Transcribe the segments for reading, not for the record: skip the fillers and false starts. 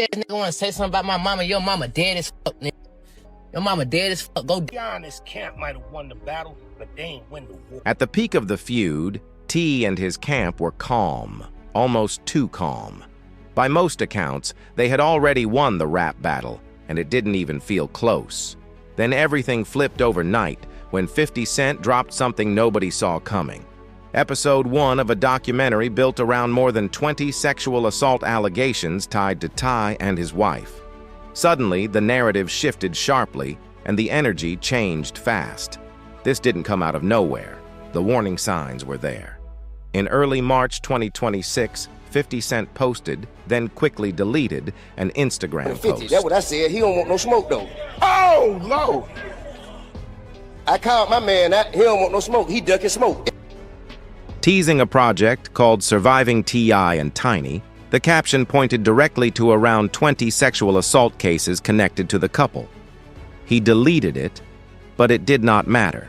nigga wanna say something about my mama. Your mama dead as fuck, nigga. Your mama dead as fuck. Go down. This camp might have won the battle, but they ain't win the war. At the peak of the feud, T and his camp were calm, almost too calm. By most accounts, they had already won the rap battle, and it didn't even feel close. Then everything flipped overnight when 50 Cent dropped something nobody saw coming. Episode 1 of a documentary built around more than 20 sexual assault allegations tied to Ty and his wife. Suddenly, the narrative shifted sharply, and the energy changed fast. This didn't come out of nowhere. The warning signs were there. In early March 2026, 50 Cent posted, then quickly deleted, an Instagram post. That's what I said. He don't want no smoke, though. Oh, Lord. I called my man out. He don't want no smoke. He ducking smoke. Teasing a project called Surviving T.I. and Tiny, the caption pointed directly to around 20 sexual assault cases connected to the couple. He deleted it, but it did not matter.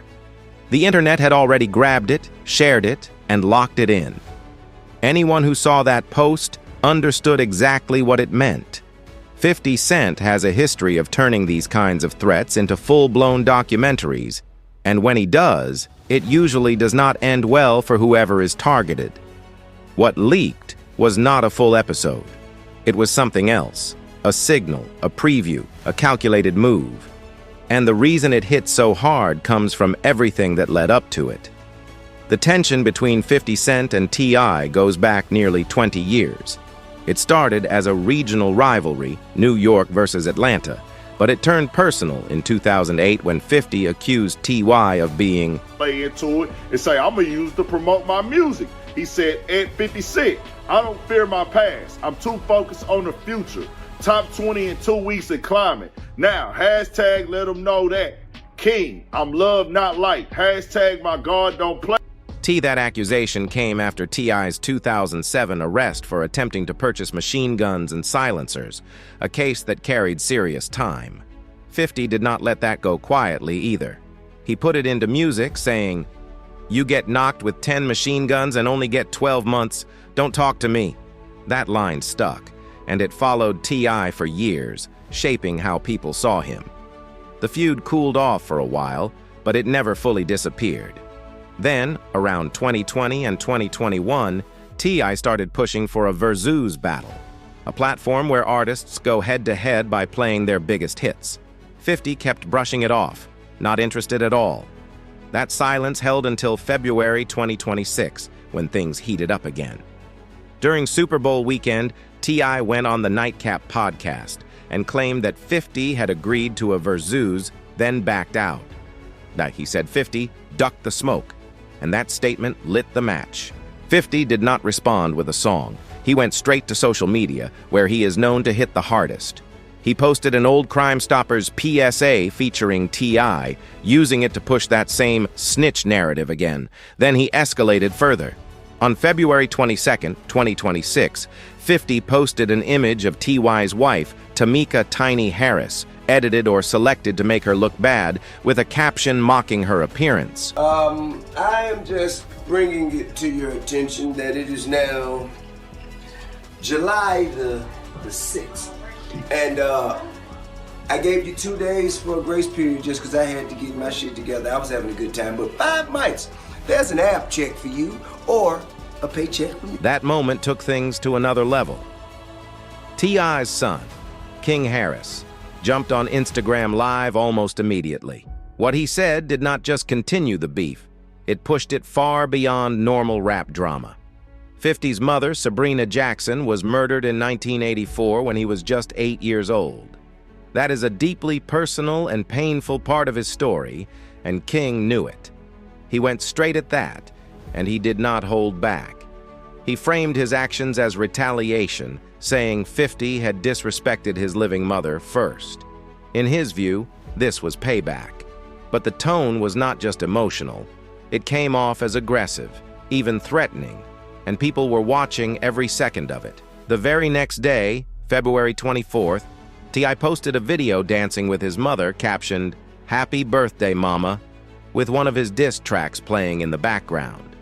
The internet had already grabbed it, shared it, and locked it in. Anyone who saw that post understood exactly what it meant. 50 Cent has a history of turning these kinds of threats into full-blown documentaries, and when he does, it usually does not end well for whoever is targeted. What leaked was not a full episode. It was something else, a signal, a preview, a calculated move. And the reason it hit so hard comes from everything that led up to it. The tension between 50 Cent and T.I. goes back nearly 20 years. It started as a regional rivalry, New York versus Atlanta, but it turned personal in 2008 when 50 accused T.Y. of being play into it and say, I'm gonna use to promote my music. He said, at 50 Cent, I don't fear my past. I'm too focused on the future. Top 20 in 2 weeks in climate. Now, hashtag let them know that. King, I'm love, not like. Hashtag my God don't play. That accusation came after T.I.'s 2007 arrest for attempting to purchase machine guns and silencers, a case that carried serious time. 50 did not let that go quietly either. He put it into music, saying, "You get knocked with 10 machine guns and only get 12 months. Don't talk to me." That line stuck, and it followed T.I. for years, shaping how people saw him. The feud cooled off for a while, but it never fully disappeared. Then, around 2020 and 2021, T.I. started pushing for a versus battle, a platform where artists go head-to-head by playing their biggest hits. 50 kept brushing it off, not interested at all. That silence held until February 2026, when things heated up again. During Super Bowl weekend, T.I. went on the Nightcap podcast and claimed that 50 had agreed to a versus, then backed out. That he said 50 ducked the smoke, and that statement lit the match. 50 did not respond with a song. He went straight to social media, where he is known to hit the hardest. He posted an old Crime Stoppers PSA featuring T.I., using it to push that same snitch narrative again. Then he escalated further. On February 22, 2026, 50 posted an image of T.Y.'s wife, Tamika Tiny Harris, edited or selected to make her look bad, with a caption mocking her appearance. I am just bringing it to your attention that it is now July the 6th. And I gave you 2 days for a grace period just because I had to get my shit together. I was having a good time, but 5 mics. There's an app check for you or a paycheck for me. That moment took things to another level. T.I.'s son, King Harris, jumped on Instagram Live almost immediately. What he said did not just continue the beef, it pushed it far beyond normal rap drama. 50's mother, Sabrina Jackson, was murdered in 1984 when he was just 8 years old. That is a deeply personal and painful part of his story, and King knew it. He went straight at that, and he did not hold back. He framed his actions as retaliation, saying 50 had disrespected his living mother first. In his view, this was payback. But the tone was not just emotional. It came off as aggressive, even threatening, and people were watching every second of it. The very next day, February 24th, T.I. posted a video dancing with his mother captioned, "Happy birthday, Mama," with one of his diss tracks playing in the background.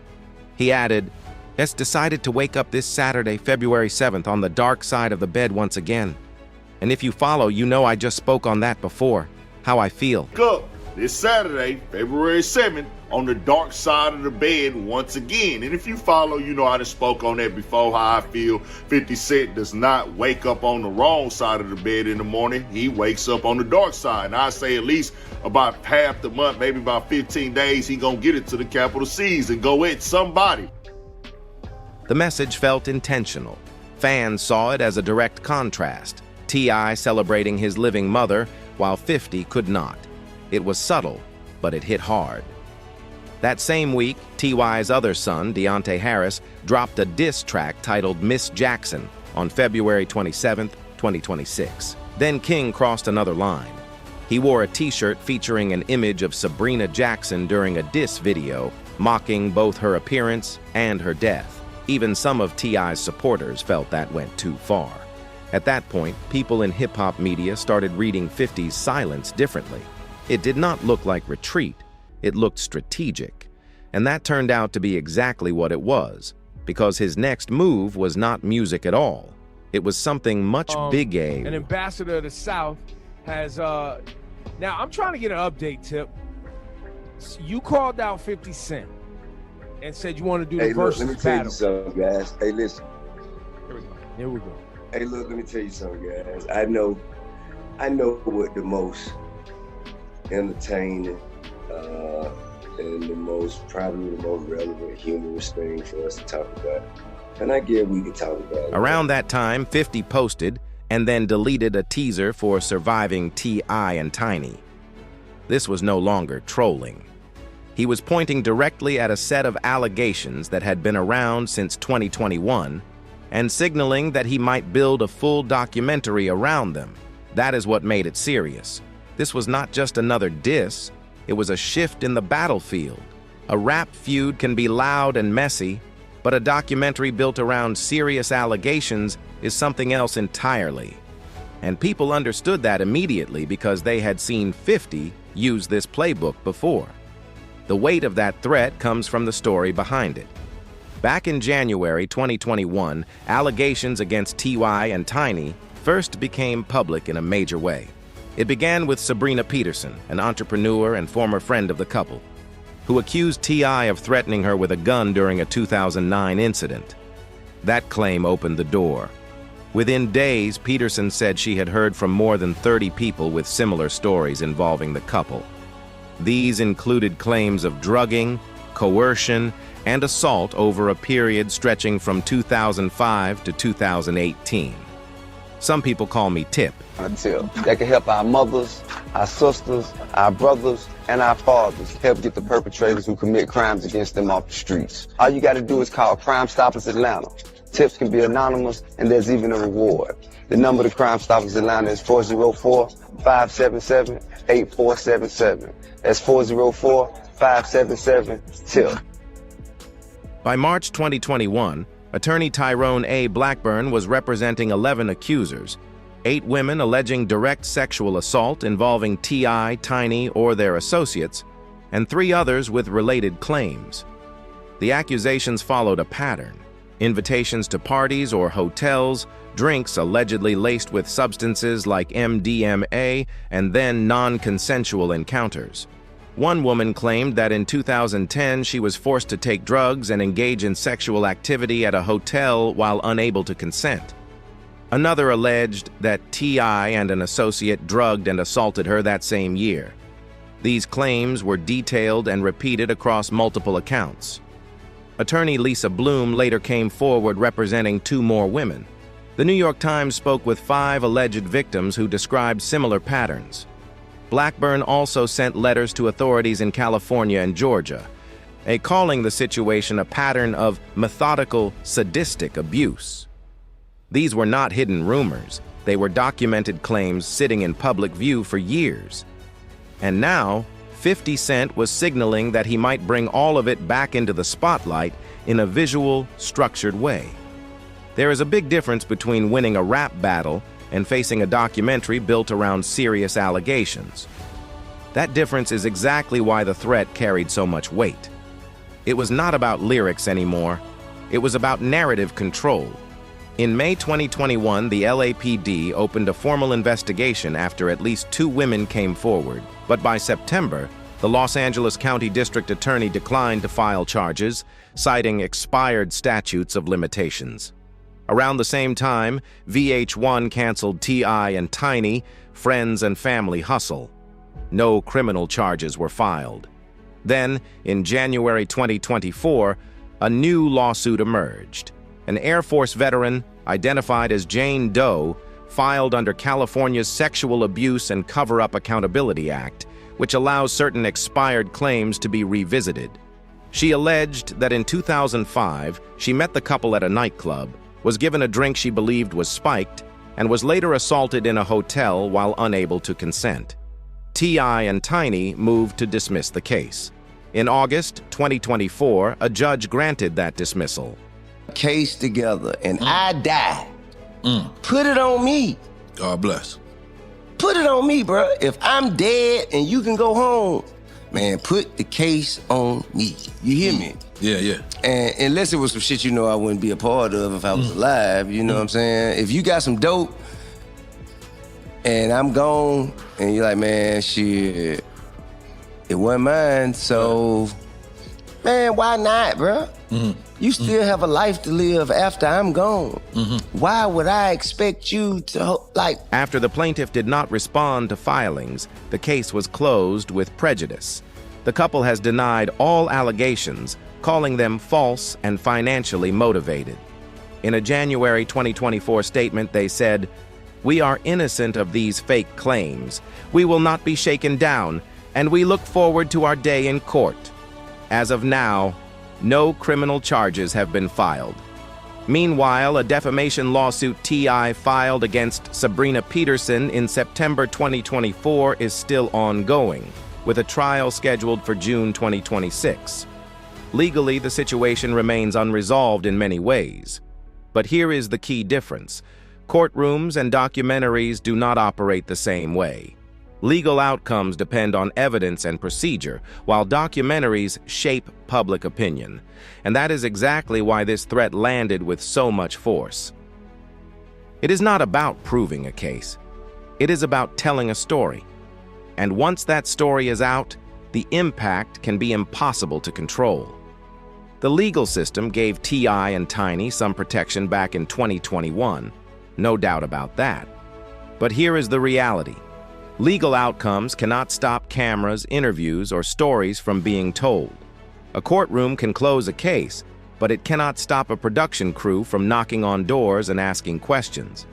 He added, "It's decided to wake up this Saturday, February 7th, on the dark side of the bed once again. And if you follow, you know I just spoke on that before. How I feel. Up this Saturday, February 7th, on the dark side of the bed once again. And if you follow, you know I done spoke on that before, how I feel. 50 Cent does not wake up on the wrong side of the bed in the morning. He wakes up on the dark side. And I say at least about half the month, maybe about 15 days, he gonna get it to the capital C's and go at somebody. The message felt intentional. Fans saw it as a direct contrast. T.I. celebrating his living mother, while 50 could not. It was subtle, but it hit hard. That same week, T.Y.'s other son, Deontay Harris, dropped a diss track titled Miss Jackson on February 27, 2026. Then King crossed another line. He wore a t-shirt featuring an image of Sabrina Jackson during a diss video, mocking both her appearance and her death. Even some of T.I.'s supporters felt that went too far. At that point, people in hip-hop media started reading 50's silence differently. It did not look like retreat. It looked strategic. And that turned out to be exactly what it was, because his next move was not music at all. It was something much bigger. An ambassador of the South has, now I'm trying to get an update, Tip. You called out 50 Cent and said you want to do the versus let me battle. tell you something, guys. Hey, listen. Here we go. Hey, look, let me tell you something, guys. I know what the most entertaining and probably the most relevant, humorous thing for us to talk about. And I guess we can talk about it. Around that time, 50 posted and then deleted a teaser for Surviving T.I. and Tiny. This was no longer trolling. He was pointing directly at a set of allegations that had been around since 2021 and signaling that he might build a full documentary around them. That is what made it serious. This was not just another diss, it was a shift in the battlefield. A rap feud can be loud and messy, but a documentary built around serious allegations is something else entirely. And people understood that immediately because they had seen 50 use this playbook before. The weight of that threat comes from the story behind it. Back in January 2021, allegations against T.Y. and Tiny first became public in a major way. It began with Sabrina Peterson, an entrepreneur and former friend of the couple, who accused T.I. of threatening her with a gun during a 2009 incident. That claim opened the door. Within days, Peterson said she had heard from more than 30 people with similar stories involving the couple. These included claims of drugging, coercion, and assault over a period stretching from 2005 to 2018. Some people call me Tip. Tip that can help our mothers, our sisters, our brothers, and our fathers help get the perpetrators who commit crimes against them off the streets. All you got to do is call Crime Stoppers Atlanta. Tips can be anonymous, and there's even a reward. The number to Crime Stoppers Atlanta is 404-577-8477. That's 404-577-TIP. By March 2021, attorney Tyrone A. Blackburn was representing 11 accusers, 8 women alleging direct sexual assault involving T.I., Tiny, or their associates, and 3 others with related claims. The accusations followed a pattern: invitations to parties or hotels, drinks allegedly laced with substances like MDMA, and then non-consensual encounters. One woman claimed that in 2010 she was forced to take drugs and engage in sexual activity at a hotel while unable to consent. Another alleged that T.I. and an associate drugged and assaulted her that same year. These claims were detailed and repeated across multiple accounts. Attorney Lisa Bloom later came forward representing 2 more women. The New York Times spoke with 5 alleged victims who described similar patterns. Blackburn also sent letters to authorities in California and Georgia, calling the situation a pattern of methodical, sadistic abuse. These were not hidden rumors. They were documented claims sitting in public view for years. And now, 50 Cent was signaling that he might bring all of it back into the spotlight in a visual, structured way. There is a big difference between winning a rap battle and facing a documentary built around serious allegations. That difference is exactly why the threat carried so much weight. It was not about lyrics anymore. It was about narrative control. In May 2021, the LAPD opened a formal investigation after at least 2 women came forward. But by September, the Los Angeles County District Attorney declined to file charges, citing expired statutes of limitations. Around the same time, VH1 canceled T.I. and Tiny, Friends and Family Hustle. No criminal charges were filed. Then, in January 2024, a new lawsuit emerged. An Air Force veteran, identified as Jane Doe, filed under California's Sexual Abuse and Cover-Up Accountability Act, which allows certain expired claims to be revisited. She alleged that in 2005, she met the couple at a nightclub, was given a drink she believed was spiked, and was later assaulted in a hotel while unable to consent. T.I. and Tiny moved to dismiss the case. In August 2024, a judge granted that dismissal. Case together and I die. Put it on me. God bless. Put it on me, bro. If I'm dead and you can go home, man, put the case on me. You hear me? Yeah. And unless it was some shit I wouldn't be a part of if I was alive, you know what I'm saying? If you got some dope and I'm gone and you're like, man, shit, it wasn't mine, so, man, why not, bro? You still have a life to live after I'm gone. Why would I expect you to, After the plaintiff did not respond to filings, the case was closed with prejudice. The couple has denied all allegations, calling them false and financially motivated. In a January 2024 statement, they said, "We are innocent of these fake claims. We will not be shaken down, and we look forward to our day in court." As of now, no criminal charges have been filed. Meanwhile, a defamation lawsuit T.I. filed against Sabrina Peterson in September 2024 is still ongoing, with a trial scheduled for June 2026. Legally, the situation remains unresolved in many ways. But here is the key difference. Courtrooms and documentaries do not operate the same way. Legal outcomes depend on evidence and procedure, while documentaries shape public opinion. And that is exactly why this threat landed with so much force. It is not about proving a case. It is about telling a story. And once that story is out, the impact can be impossible to control. The legal system gave T.I. and Tiny some protection back in 2021. No doubt about that. But here is the reality. Legal outcomes cannot stop cameras, interviews, or stories from being told. A courtroom can close a case, but it cannot stop a production crew from knocking on doors and asking questions.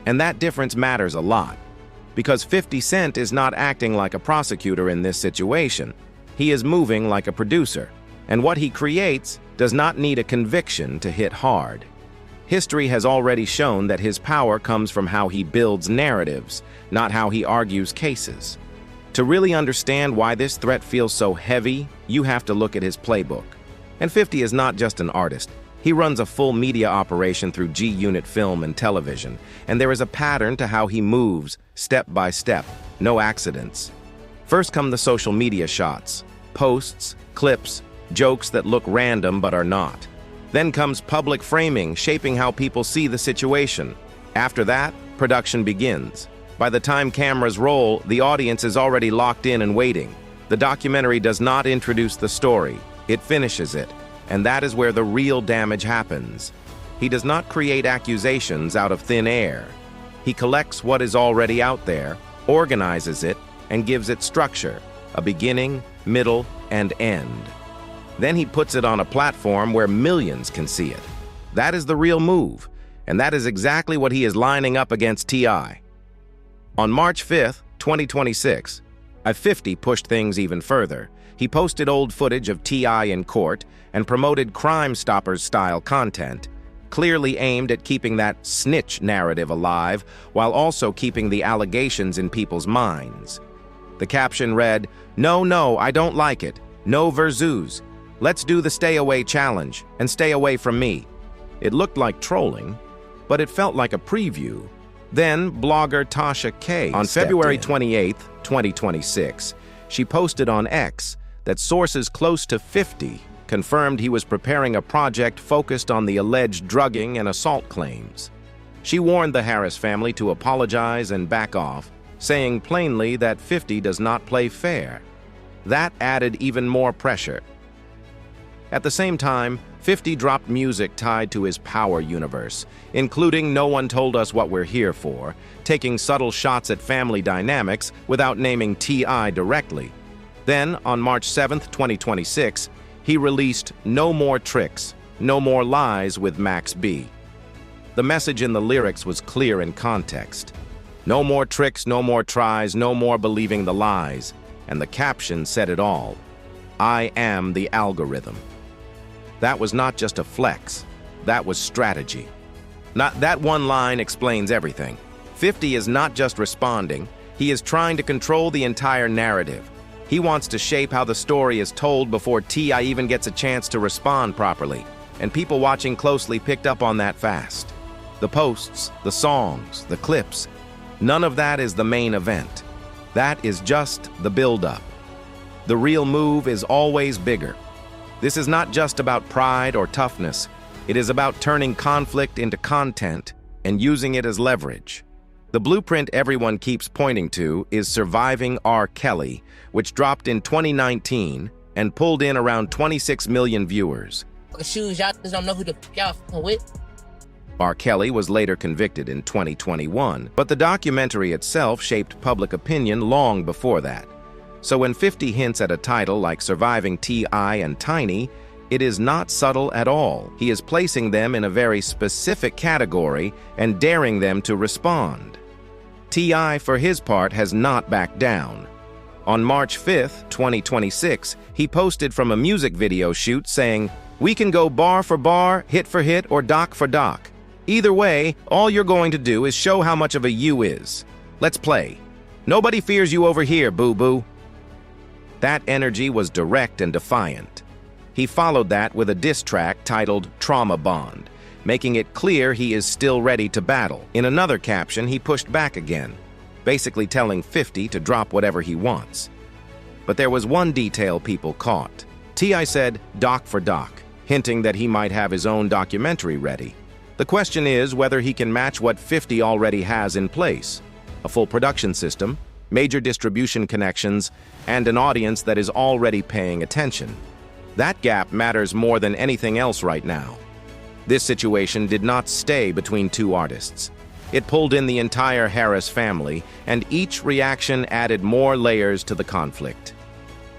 And that difference matters a lot, because 50 Cent is not acting like a prosecutor in this situation. He is moving like a producer, and what he creates does not need a conviction to hit hard. History has already shown that his power comes from how he builds narratives, not how he argues cases. To really understand why this threat feels so heavy, you have to look at his playbook. And 50 is not just an artist. He runs a full media operation through G-Unit Film and Television, and there is a pattern to how he moves, step by step, no accidents. First come the social media shots, posts, clips, jokes that look random but are not. Then comes public framing, shaping how people see the situation. After that, production begins. By the time cameras roll, the audience is already locked in and waiting. The documentary does not introduce the story, it finishes it, and that is where the real damage happens. He does not create accusations out of thin air. He collects what is already out there, organizes it, and gives it structure, a beginning, middle, and end. Then he puts it on a platform where millions can see it. That is the real move, and that is exactly what he is lining up against T.I. On March 5th, 2026, 50 pushed things even further. He posted old footage of T.I. in court and promoted Crime Stoppers-style content, clearly aimed at keeping that snitch narrative alive while also keeping the allegations in people's minds. The caption read, No, I don't like it. No verzus. Let's do the stay away challenge and stay away from me." It looked like trolling, but it felt like a preview. Then blogger Tasha K. On February 28, 2026, she posted on X that sources close to 50 confirmed he was preparing a project focused on the alleged drugging and assault claims. She warned the Harris family to apologize and back off, saying plainly that 50 does not play fair. That added even more pressure. At the same time, 50 dropped music tied to his power universe, including "No One Told Us What We're Here For," taking subtle shots at family dynamics without naming T.I. directly. Then, on March 7, 2026, he released "No More Tricks, No More Lies" with Max B. The message in the lyrics was clear in context. No more tricks, no more tries, no more believing the lies. And the caption said it all. I am the algorithm. That was not just a flex. That was strategy. That one line explains everything. 50 is not just responding. He is trying to control the entire narrative. He wants to shape how the story is told before T.I. even gets a chance to respond properly. And people watching closely picked up on that fast. The posts, the songs, the clips, none of that is the main event. That is just the build-up. The real move is always bigger. This is not just about pride or toughness. It is about turning conflict into content and using it as leverage. The blueprint everyone keeps pointing to is Surviving R. Kelly, which dropped in 2019 and pulled in around 26 million viewers. Shoes, y'all just don't know who the y'all fucking with. R. Kelly was later convicted in 2021, but the documentary itself shaped public opinion long before that. So when 50 hints at a title like Surviving T.I. and Tiny, it is not subtle at all. He is placing them in a very specific category and daring them to respond. T.I., for his part, has not backed down. On March 5th, 2026, he posted from a music video shoot saying, "We can go bar for bar, hit for hit, or doc for doc. Either way, all you're going to do is show how much of a you is. Let's play. Nobody fears you over here, boo-boo." That energy was direct and defiant. He followed that with a diss track titled Trauma Bond, making it clear he is still ready to battle. In another caption, he pushed back again, basically telling 50 to drop whatever he wants. But there was one detail people caught. T.I. said doc for doc, hinting that he might have his own documentary ready. The question is whether he can match what 50 already has in place: a full production system, major distribution connections, and an audience that is already paying attention. That gap matters more than anything else right now. This situation did not stay between two artists. It pulled in the entire Harris family, and each reaction added more layers to the conflict.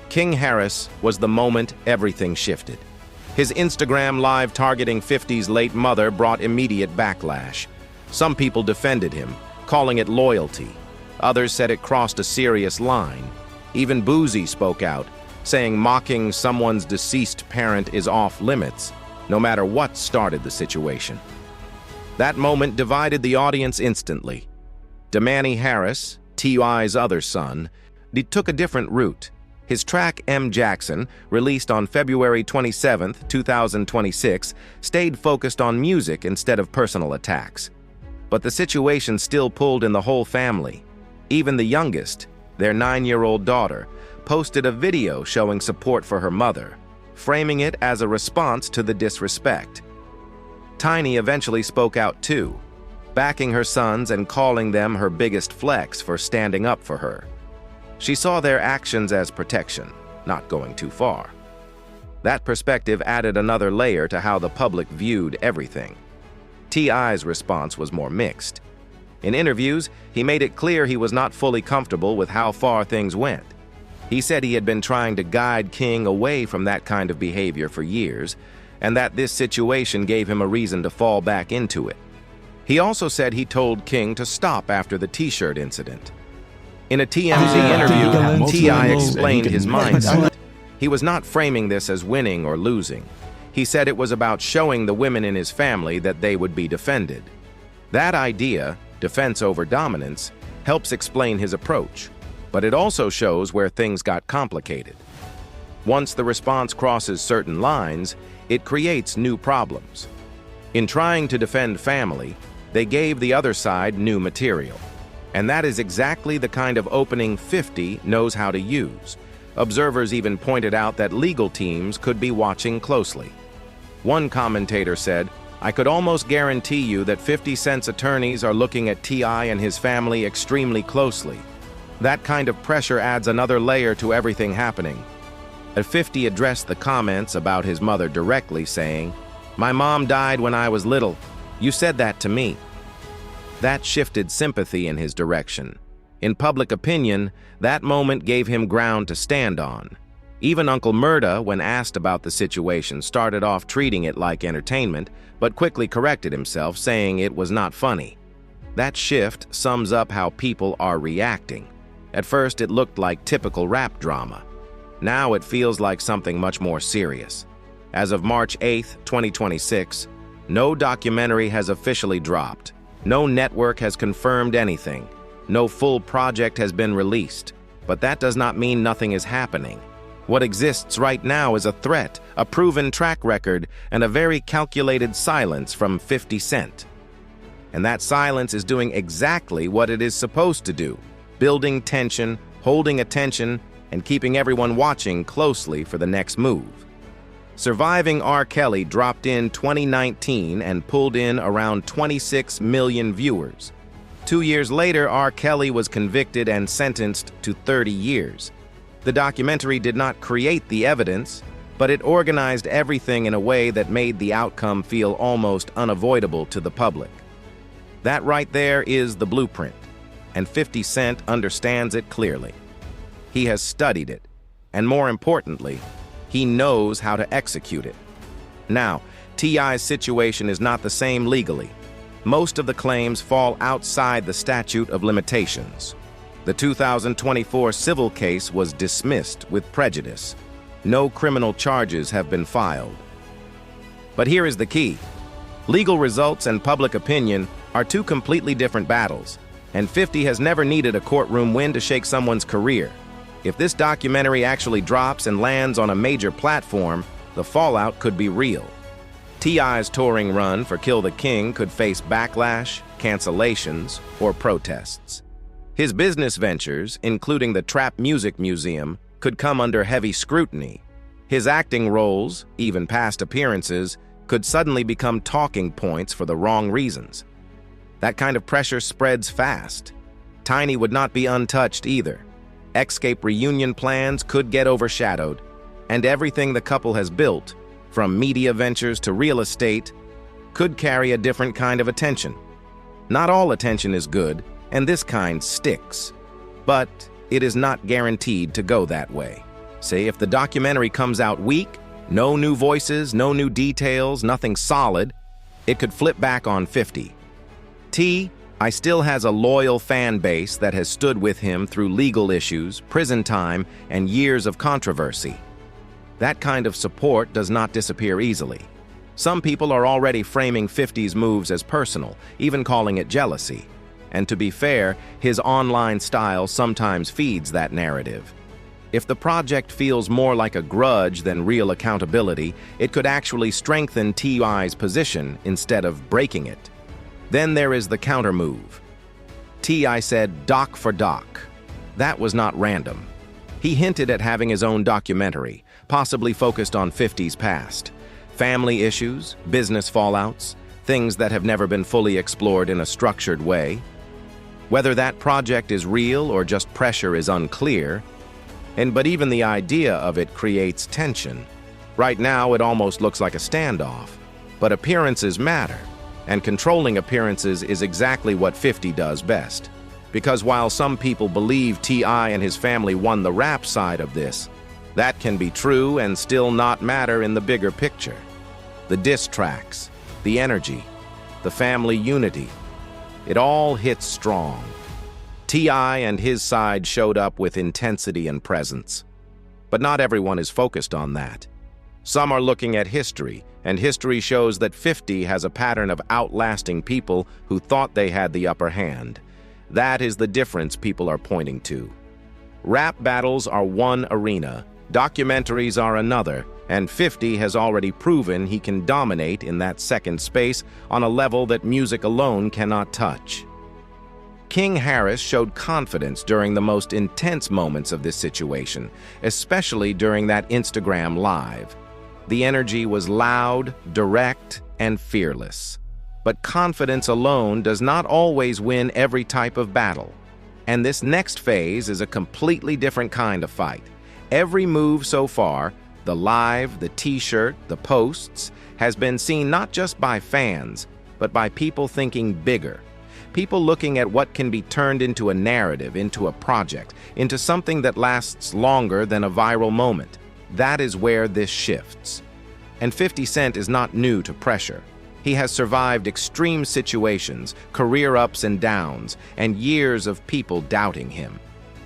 King Harris was the moment everything shifted. His Instagram live targeting 50's late mother brought immediate backlash. Some people defended him, calling it loyalty. Others said it crossed a serious line. Even Boozy spoke out, saying mocking someone's deceased parent is off limits, no matter what started the situation. That moment divided the audience instantly. Damani Harris, T.I.'s other son, took a different route. His track M. Jackson, released on February 27, 2026, stayed focused on music instead of personal attacks. But the situation still pulled in the whole family. Even the youngest, their 9-year-old daughter, posted a video showing support for her mother, framing it as a response to the disrespect. Tiny eventually spoke out too, backing her sons and calling them her biggest flex for standing up for her. She saw their actions as protection, not going too far. That perspective added another layer to how the public viewed everything. T.I.'s response was more mixed. In interviews, he made it clear he was not fully comfortable with how far things went. He said he had been trying to guide King away from that kind of behavior for years, and that this situation gave him a reason to fall back into it. He also said he told King to stop after the t-shirt incident. In a TMZ interview, T.I. explained his mindset. He was not framing this as winning or losing. He said it was about showing the women in his family that they would be defended. That idea, defense over dominance, helps explain his approach, but it also shows where things got complicated. Once the response crosses certain lines, it creates new problems. In trying to defend family, they gave the other side new material. And that is exactly the kind of opening 50 knows how to use. Observers even pointed out that legal teams could be watching closely. One commentator said, "I could almost guarantee you that 50 Cent's attorneys are looking at T.I. and his family extremely closely. That kind of pressure adds another layer to everything happening." 50 addressed the comments about his mother directly, saying, "My mom died when I was little. You said that to me." That shifted sympathy in his direction. In public opinion, that moment gave him ground to stand on. Even Uncle Murda, when asked about the situation, started off treating it like entertainment, but quickly corrected himself, saying it was not funny. That shift sums up how people are reacting. At first, it looked like typical rap drama. Now it feels like something much more serious. As of March 8, 2026, no documentary has officially dropped. No network has confirmed anything. No full project has been released. But that does not mean nothing is happening. What exists right now is a threat, a proven track record, and a very calculated silence from 50 Cent. And that silence is doing exactly what it is supposed to do, building tension, holding attention, and keeping everyone watching closely for the next move. Surviving R. Kelly dropped in 2019 and pulled in around 26 million viewers. 2 years later, R. Kelly was convicted and sentenced to 30 years. The documentary did not create the evidence, but it organized everything in a way that made the outcome feel almost unavoidable to the public. That right there is the blueprint, and 50 Cent understands it clearly. He has studied it, and more importantly, he knows how to execute it. Now, T.I.'s situation is not the same legally. Most of the claims fall outside the statute of limitations. The 2024 civil case was dismissed with prejudice. No criminal charges have been filed. But here is the key. Legal results and public opinion are two completely different battles, and 50 has never needed a courtroom win to shake someone's career. If this documentary actually drops and lands on a major platform, the fallout could be real. T.I.'s touring run for Kill the King could face backlash, cancellations, or protests. His business ventures, including the Trap Music Museum, could come under heavy scrutiny. His acting roles, even past appearances, could suddenly become talking points for the wrong reasons. That kind of pressure spreads fast. Tiny would not be untouched either. Escape reunion plans could get overshadowed, and everything the couple has built, from media ventures to real estate, could carry a different kind of attention. Not all attention is good, and this kind sticks. But it is not guaranteed to go that way. Say if the documentary comes out weak, no new voices, no new details, nothing solid, it could flip back on 50. T.I. still has a loyal fan base that has stood with him through legal issues, prison time, and years of controversy. That kind of support does not disappear easily. Some people are already framing 50's moves as personal, even calling it jealousy. And to be fair, his online style sometimes feeds that narrative. If the project feels more like a grudge than real accountability, it could actually strengthen T.I.'s position instead of breaking it. Then there is the countermove. T.I. said doc for doc. That was not random. He hinted at having his own documentary, possibly focused on 50's past. Family issues, business fallouts, things that have never been fully explored in a structured way. Whether that project is real or just pressure is unclear, but even the idea of it creates tension. Right now, it almost looks like a standoff, but appearances matter, and controlling appearances is exactly what 50 does best. Because while some people believe T.I. and his family won the rap side of this, that can be true and still not matter in the bigger picture. The diss tracks, the energy, the family unity, it all hits strong. T.I. and his side showed up with intensity and presence. But not everyone is focused on that. Some are looking at history, and history shows that 50 has a pattern of outlasting people who thought they had the upper hand. That is the difference people are pointing to. Rap battles are one arena, documentaries are another, and 50 has already proven he can dominate in that second space on a level that music alone cannot touch. King Harris showed confidence during the most intense moments of this situation, especially during that Instagram live. The energy was loud, direct, and fearless. But confidence alone does not always win every type of battle. And this next phase is a completely different kind of fight. Every move so far, the live, the t-shirt, the posts, has been seen not just by fans, but by people thinking bigger. People looking at what can be turned into a narrative, into a project, into something that lasts longer than a viral moment. That is where this shifts. And 50 Cent is not new to pressure. He has survived extreme situations, career ups and downs, and years of people doubting him.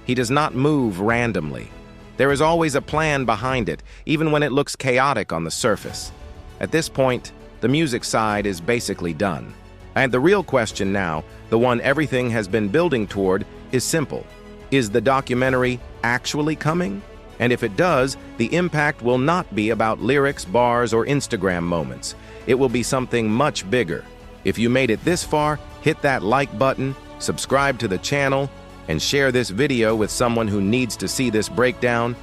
He does not move randomly. There is always a plan behind it, even when it looks chaotic on the surface. At this point, the music side is basically done. And the real question now, the one everything has been building toward, is simple. Is the documentary actually coming? And if it does, the impact will not be about lyrics, bars, or Instagram moments. It will be something much bigger. If you made it this far, hit that like button, subscribe to the channel, and share this video with someone who needs to see this breakdown.